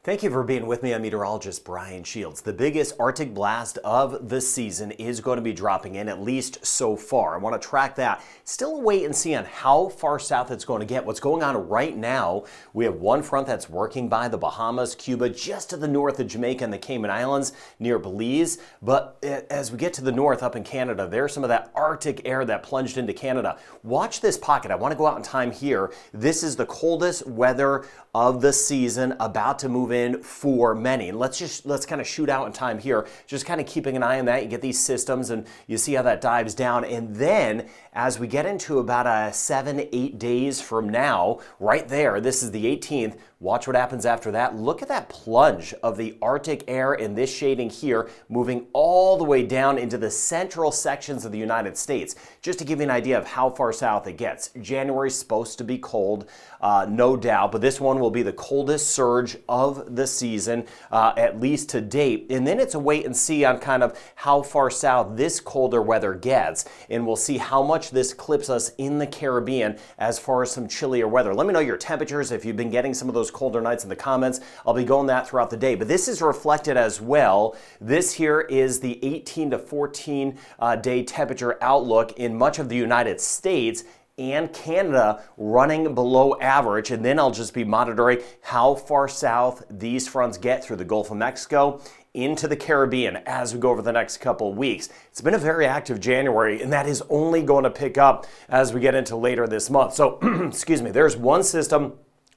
Thank you for being with me. I'm meteorologist Brian Shields. The biggest Arctic blast of the season is going to be dropping in, at least so far. I want to track that. Still a wait and see on how far south it's going to get. What's going on right now, we have one front that's working by the Bahamas, Cuba, just to the north of Jamaica and the Cayman Islands near Belize. But as we get to the north up in Canada, there's some of that Arctic air that plunged into Canada. Watch this pocket. I want to go out in time here. This is the coldest weather of the season, about to move in for many. And let's kind of shoot out in time here, just kind of keeping an eye on that. You get these systems and you see how that dives down. And then as we get into about 7-8 days from now, right there, this is the 18th, watch what happens after that. Look at that plunge of the Arctic air in this shading here, moving all the way down into the central sections of the United States. Just to give you an idea of how far south it gets. January's supposed to be cold, no doubt, but this one will be the coldest surge of the season, at least to date. And then it's a wait and see on kind of how far south this colder weather gets. And we'll see how much this clips us in the Caribbean as far as some chillier weather. Let me know your temperatures if you've been getting some of those colder nights in the comments. I'll be going that throughout the day. But this is reflected as well. This here is the 18 to 14 day temperature outlook in much of the United States and Canada running below average. And then I'll just be monitoring how far south these fronts get through the Gulf of Mexico into the Caribbean as we go over the next couple of weeks. It's been a very active January, and that is only going to pick up as we get into later this month. So, excuse me, there's one system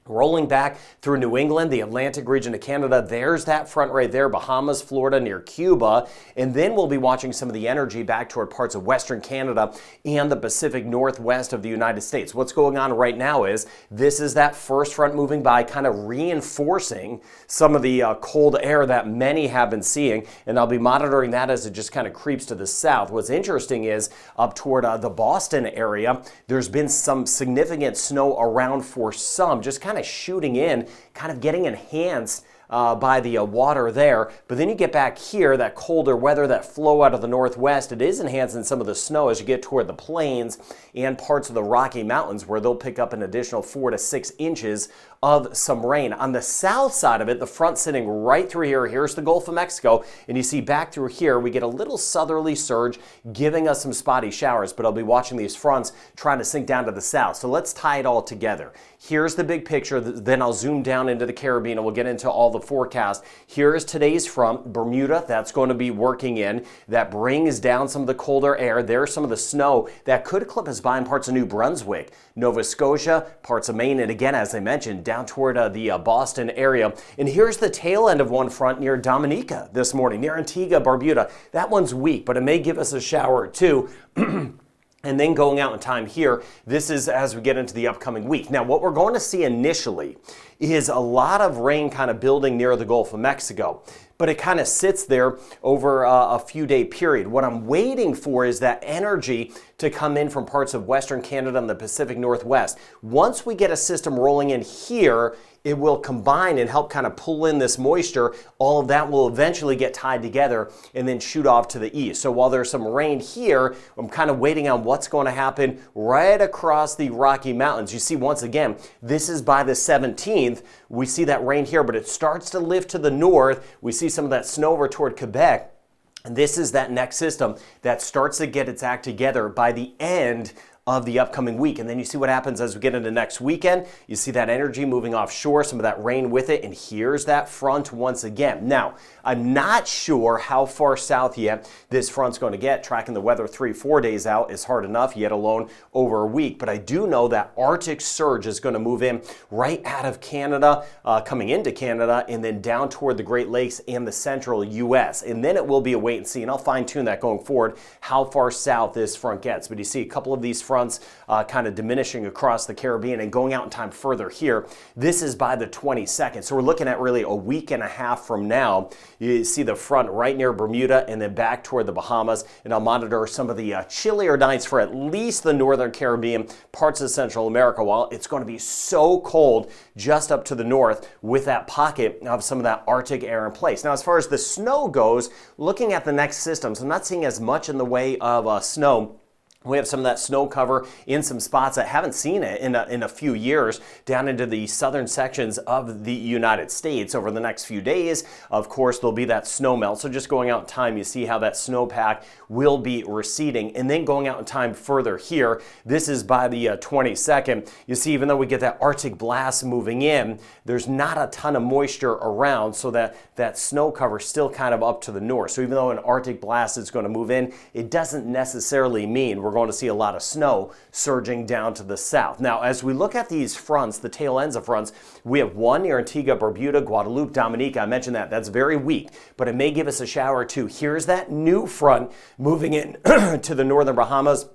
rolling back through New England, the Atlantic region of Canada. There's that front right there, Bahamas, Florida, near Cuba. And then we'll be watching some of the energy back toward parts of Western Canada and the Pacific Northwest of the United States. What's going on right now is this is that first front moving by, kind of reinforcing some of the cold air that many have been seeing. And I'll be monitoring that as it just kind of creeps to the south. What's interesting is up toward the Boston area, there's been some significant snow around for some, just kind of shooting in, kind of getting enhanced by the water there. But then you get back here, that colder weather, that flow out of the northwest, it is enhancing some of the snow as you get toward the plains and parts of the Rocky Mountains, where they'll pick up an additional 4 to 6 inches of some rain. On the south side of it, the front sitting right through here, here's the Gulf of Mexico, and you see back through here, we get a little southerly surge giving us some spotty showers, but I'll be watching these fronts trying to sink down to the south. So let's tie it all together. Here's the big picture, then I'll zoom down into the Caribbean and we'll get into all the forecast. Here is today's front, Bermuda, that's going to be working in. That brings down some of the colder air. There's some of the snow that could clip us by in parts of New Brunswick, Nova Scotia, parts of Maine, and again, as I mentioned, down toward the Boston area. And here's the tail end of one front near Dominica this morning, near Antigua, Barbuda. That one's weak, but it may give us a shower or two. And then going out in time here, this is as we get into the upcoming week. Now, what we're going to see initially is a lot of rain kind of building near the Gulf of Mexico, but it kind of sits there over a few day period. What I'm waiting for is that energy to come in from parts of Western Canada and the Pacific Northwest. Once we get a system rolling in here, it will combine and help kind of pull in this moisture. All of that will eventually get tied together and then shoot off to the east. So while there's some rain here, I'm kind of waiting on what's going to happen right across the Rocky Mountains. You see, once again, this is by the 17th. We see that rain here, but it starts to lift to the north. We see some of that snow over toward Quebec. And this is that next system that starts to get its act together by the end of the upcoming week. And then you see what happens as we get into next weekend. You see that energy moving offshore, some of that rain with it, and here's that front once again. Now, I'm not sure how far south yet this front's going to get. Tracking the weather 3-4 days out is hard enough, yet alone over a week. But I do know that Arctic surge is going to move in right out of Canada, coming into Canada, and then down toward the Great Lakes and the central U.S. And then it will be a wait and see, and I'll fine tune that going forward, how far south this front gets. But you see a couple of these fronts kind of diminishing across the Caribbean and going out in time further here. This is by the 22nd. So we're looking at really a week and a half from now. You see the front right near Bermuda and then back toward the Bahamas. And I'll monitor some of the chillier nights for at least the northern Caribbean, parts of Central America, while it's going to be so cold just up to the north with that pocket of some of that Arctic air in place. Now, as far as the snow goes, looking at the next systems, I'm not seeing as much in the way of snow We have some of that snow cover in some spots that haven't seen it in a few years down into the southern sections of the United States over the next few days. Of course, there'll be that snow melt. So just going out in time, you see how that snowpack will be receding. And then going out in time further here, this is by the 22nd. You see, even though we get that Arctic blast moving in, there's not a ton of moisture around, so that snow cover is still kind of up to the north. So even though an Arctic blast is going to move in, it doesn't necessarily mean we're going to see a lot of snow surging down to the south. Now, as we look at these fronts, the tail ends of fronts, we have one near Antigua, Barbuda, Guadalupe, Dominica. I mentioned that. That's very weak, but it may give us a shower too. Here's that new front moving in to the northern Bahamas,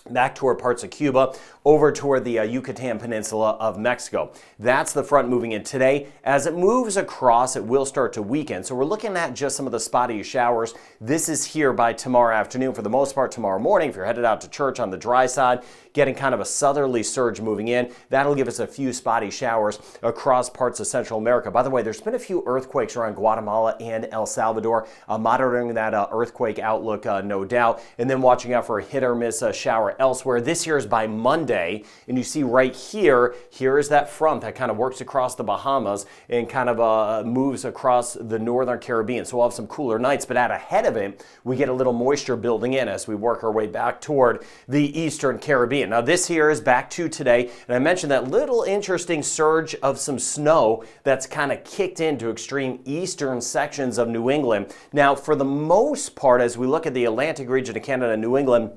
back toward parts of Cuba, over toward the Yucatan Peninsula of Mexico. That's the front moving in today. As it moves across, it will start to weaken. So we're looking at just some of the spotty showers. This is here by tomorrow afternoon. For the most part, tomorrow morning, if you're headed out to church on the dry side, getting kind of a southerly surge moving in, that'll give us a few spotty showers across parts of Central America. By the way, there's been a few earthquakes around Guatemala and El Salvador. Monitoring that earthquake outlook, no doubt, and then watching out for a hit or miss shower elsewhere. This here is by Monday, and you see right here, here is that front that kind of works across the Bahamas and kind of moves across the northern Caribbean. So we'll have some cooler nights, but out ahead of it, we get a little moisture building in as we work our way back toward the eastern Caribbean. Now this here is back to today, and I mentioned that little interesting surge of some snow that's kind of kicked into extreme eastern sections of New England. Now for the most part, as we look at the Atlantic region of Canada and New England,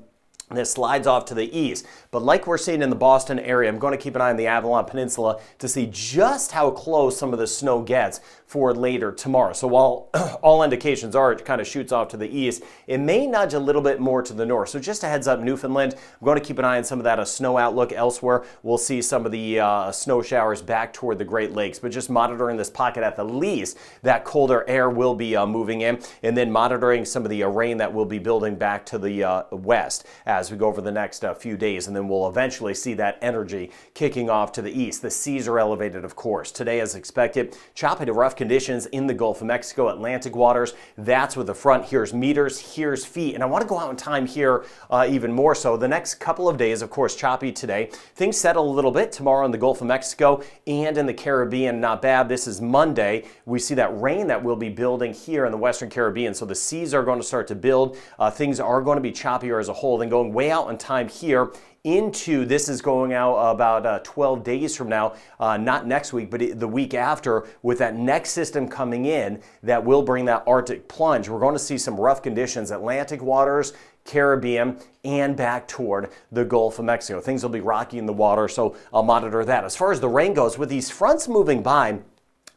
this slides off to the east. But like we're seeing in the Boston area, I'm going to keep an eye on the Avalon Peninsula to see just how close some of the snow gets for later tomorrow. So while all indications are it kind of shoots off to the east, it may nudge a little bit more to the north. So just a heads up, Newfoundland, I'm going to keep an eye on some of that snow outlook elsewhere. We'll see some of the snow showers back toward the Great Lakes, but just monitoring this pocket at the least, that colder air will be moving in, and then monitoring some of the rain that will be building back to the west as we go over the next few days, and then we'll eventually see that energy kicking off to the east. The seas are elevated, of course. Today, as expected, choppy to rough conditions in the Gulf of Mexico, Atlantic waters. That's with the front. Here's meters, here's feet. And I want to go out in time here even more so. The next couple of days, of course, choppy today. Things settle a little bit tomorrow in the Gulf of Mexico and in the Caribbean. Not bad. This is Monday. We see that rain that will be building here in the Western Caribbean. So the seas are going to start to build. Things are going to be choppier as a whole. Then going way out in time here into, this is going out about 12 days from now, not next week, but the week after, with that next system coming in that will bring that Arctic plunge. We're going to see some rough conditions, Atlantic waters, Caribbean, and back toward the Gulf of Mexico. Things will be rocky in the water, so I'll monitor that. As far as the rain goes, with these fronts moving by,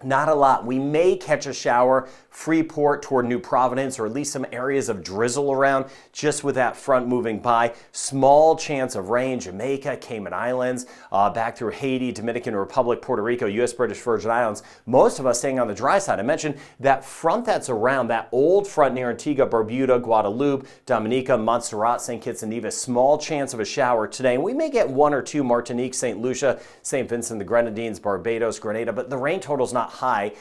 not a lot. We may catch a shower Freeport toward New Providence, or at least some areas of drizzle around just with that front moving by. Small chance of rain, Jamaica, Cayman Islands, back through Haiti, Dominican Republic, Puerto Rico, U.S. British Virgin Islands. Most of us staying on the dry side. I mentioned that front that's around, that old front near Antigua, Barbuda, Guadalupe, Dominica, Montserrat, St. Kitts and Nevis. Small chance of a shower today. And we may get one or two, Martinique, St. Lucia, St. Vincent, the Grenadines, Barbados, Grenada, but the rain total's not high.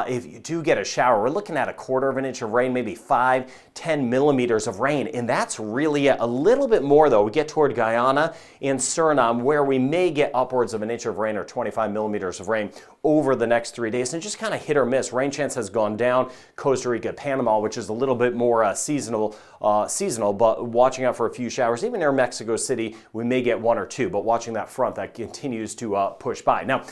If you do get a shower, we're looking at a quarter of an inch of rain, maybe 5-10 millimeters of rain, and that's really a little bit more though. We get toward Guyana and Suriname, where we may get upwards of an inch of rain or 25 millimeters of rain over the next 3 days, and just kind of hit or miss. Rain chance has gone down. Costa Rica, Panama, which is a little bit more seasonal, but watching out for a few showers. Even near Mexico City, we may get one or two, but watching that front that continues to push by. Now,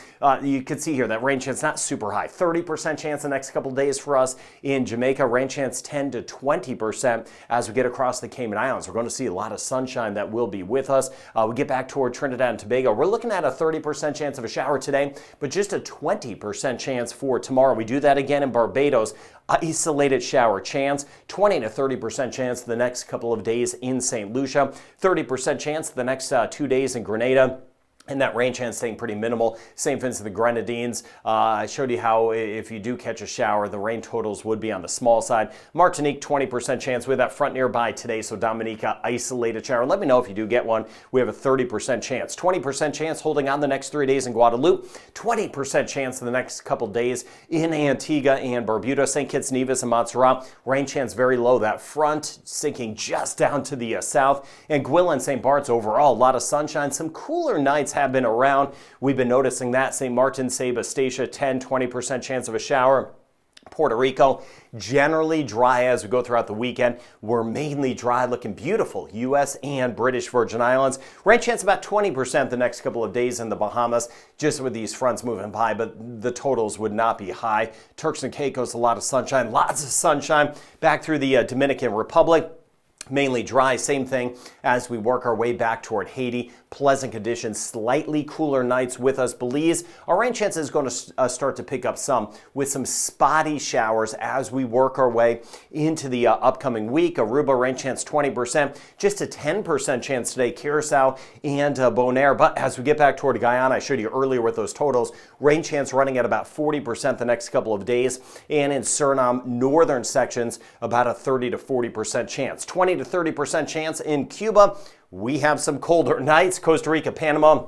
you can see here that rain chance not super high. 30% chance the next couple days for us in Jamaica. Rain chance 10 to 20% as we get across the Cayman Islands. We're going to see a lot of sunshine that will be with us. We get back toward Trinidad and Tobago. We're looking at a 30% chance of a shower today, but just a 20% chance for tomorrow. We do that again in Barbados. Isolated shower chance, 20 to 30% chance the next couple of days in St. Lucia, 30% chance the next 2 days in Grenada. And that rain chance staying pretty minimal. Same thing to the Grenadines. I showed you how if you do catch a shower, the rain totals would be on the small side. Martinique, 20% chance. We have that front nearby today, so Dominica, isolated shower. Let me know if you do get one. We have a 30% chance. 20% chance holding on the next 3 days in Guadeloupe. 20% chance in the next couple days in Antigua and Barbuda. St. Kitts, Nevis, and Montserrat. Rain chance very low. That front sinking just down to the south. And Anguilla and St. Bart's overall, a lot of sunshine. Some cooler nights have been around. We've been noticing that. St. Martin, Saba, Statia, 10-20% chance of a shower. Puerto Rico, generally dry as we go throughout the weekend. We're mainly dry, looking beautiful. U.S. and British Virgin Islands. Rain chance about 20% the next couple of days in the Bahamas, just with these fronts moving by, but the totals would not be high. Turks and Caicos, a lot of sunshine, lots of sunshine. Back through the Dominican Republic. Mainly dry, same thing as we work our way back toward Haiti. Pleasant conditions, slightly cooler nights with us. Belize, our rain chance is going to start to pick up some with some spotty showers as we work our way into the upcoming week. Aruba, rain chance 20%, just a 10% chance today. Curacao and Bonaire. But as we get back toward Guyana, I showed you earlier with those totals, rain chance running at about 40% the next couple of days. And in Suriname, northern sections, about a 30 to 40% chance. 20 to 30% chance in Cuba. We have some colder nights. Costa Rica, Panama,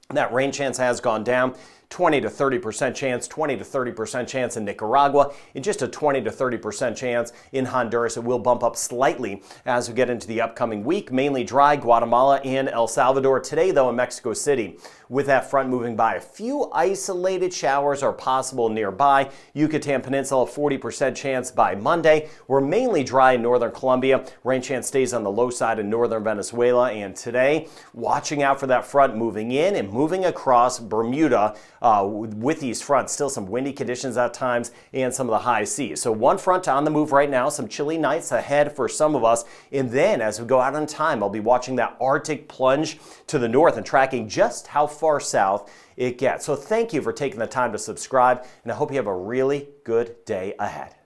that rain chance has gone down. 20 to 30% chance, 20 to 30% chance in Nicaragua, and just a 20 to 30% chance in Honduras. It will bump up slightly as we get into the upcoming week. Mainly dry, Guatemala and El Salvador. Today, though, in Mexico City, with that front moving by, a few isolated showers are possible nearby. Yucatan Peninsula, 40% chance by Monday. We're mainly dry in northern Colombia. Rain chance stays on the low side in northern Venezuela. And today, watching out for that front moving in and moving across Bermuda. With these fronts, still some windy conditions at times and some of the high seas. So one front on the move right now, some chilly nights ahead for some of us. And then as we go out in time, I'll be watching that Arctic plunge to the north and tracking just how far south it gets. So thank you for taking the time to subscribe, and I hope you have a really good day ahead.